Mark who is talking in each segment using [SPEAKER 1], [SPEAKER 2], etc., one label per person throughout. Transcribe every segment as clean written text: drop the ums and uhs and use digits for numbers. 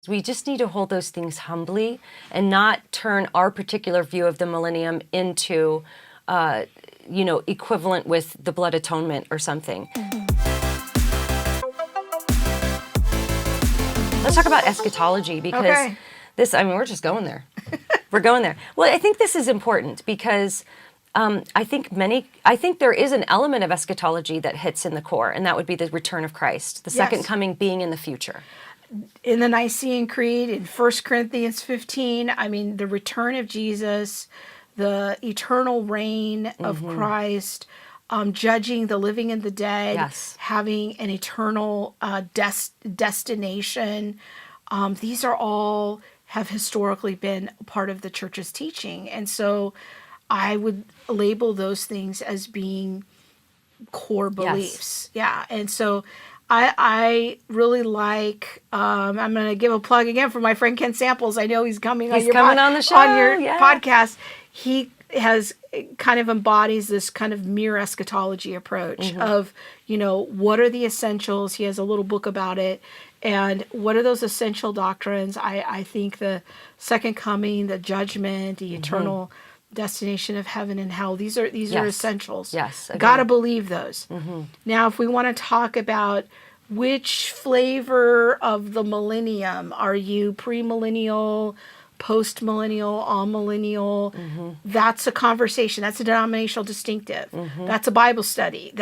[SPEAKER 1] We just need to hold those things humbly and not turn our particular view of the millennium into, equivalent with the blood atonement or something. Let's talk about eschatology, because we're just going there. We're going there. Well, I think this is important because I think there is an element of eschatology that hits in the core, and that would be the return of Christ, the second coming being in the future.
[SPEAKER 2] In the Nicene Creed, in 1 Corinthians 15, the return of Jesus, the eternal reign of Christ, judging the living and the dead, having an eternal destination. These are all have historically been part of the church's teaching. And so I would label those things as being core beliefs. Yeah. And so I really like, I'm going to give a plug again for my friend Ken Samples. I know he's coming on your podcast. He has kind of embodies this kind of mere eschatology approach of, what are the essentials? He has a little book about it. And what are those essential doctrines? I think the second coming, the judgment, the eternal destination of heaven and hell, these are essentials.
[SPEAKER 1] Yes.
[SPEAKER 2] Gotta believe those. Now, if we want to talk about which flavor of the millennium, are you premillennial, post-millennial, all-millennial? That's a conversation. That's a denominational distinctive. That's a Bible study.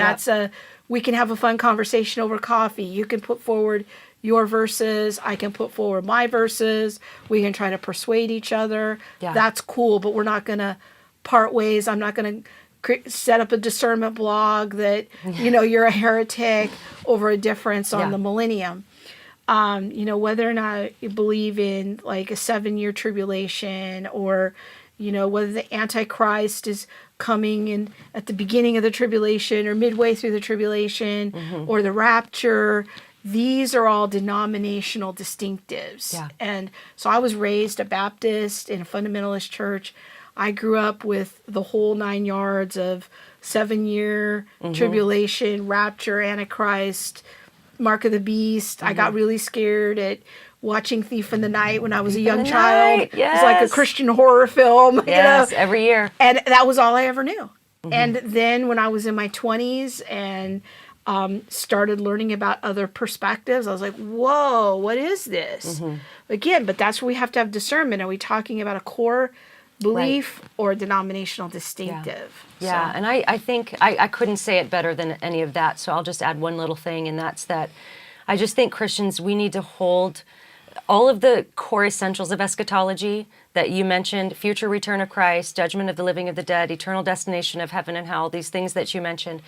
[SPEAKER 2] We can have a fun conversation over coffee. You can put forward your verses. I can put forward my verses. We can try to persuade each other. That's cool, but we're not going to part ways. I'm not going to set up a discernment blog that, you're a heretic over a difference on the millennium. Whether or not you believe in like a 7-year tribulation, or, whether the Antichrist is coming in at the beginning of the tribulation or midway through the tribulation, or the rapture. These are all denominational distinctives. And so I was raised a Baptist in a fundamentalist church. I grew up with the whole 9 yards of 7-year tribulation, rapture, Antichrist, Mark of the Beast. I got really scared at watching Thief in the Night when I was a young child. It was like a Christian horror film.
[SPEAKER 1] Every year.
[SPEAKER 2] And that was all I ever knew. And then when I was in my 20s and started learning about other perspectives, I was like, whoa, what is this? Again, but that's where we have to have discernment. Are we talking about a core belief or a denominational distinctive?
[SPEAKER 1] Yeah. And I think I couldn't say it better than any of that. So I'll just add one little thing, and that's that I just think Christians, we need to hold all of the core essentials of eschatology that you mentioned: future return of Christ, judgment of the living of the dead, eternal destination of heaven and hell, these things that you mentioned,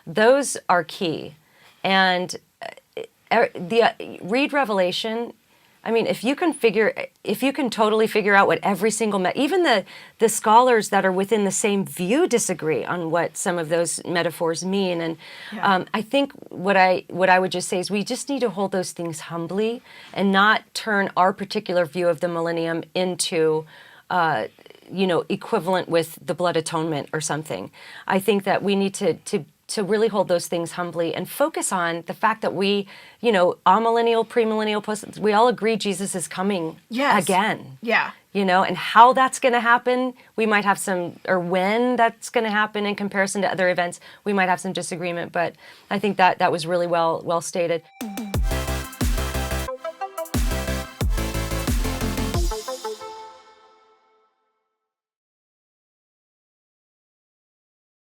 [SPEAKER 1] those are key. And read Revelation. If you can totally figure out what every single, even the scholars that are within the same view disagree on what some of those metaphors mean. And I think what I would just say is we just need to hold those things humbly and not turn our particular view of the millennium into, equivalent with the blood atonement or something. I think that we need to really hold those things humbly and focus on the fact that we, amillennial, premillennial, post, we all agree Jesus is coming again. And how that's going to happen, we might have or when that's going to happen in comparison to other events, we might have some disagreement. But I think that was really well stated.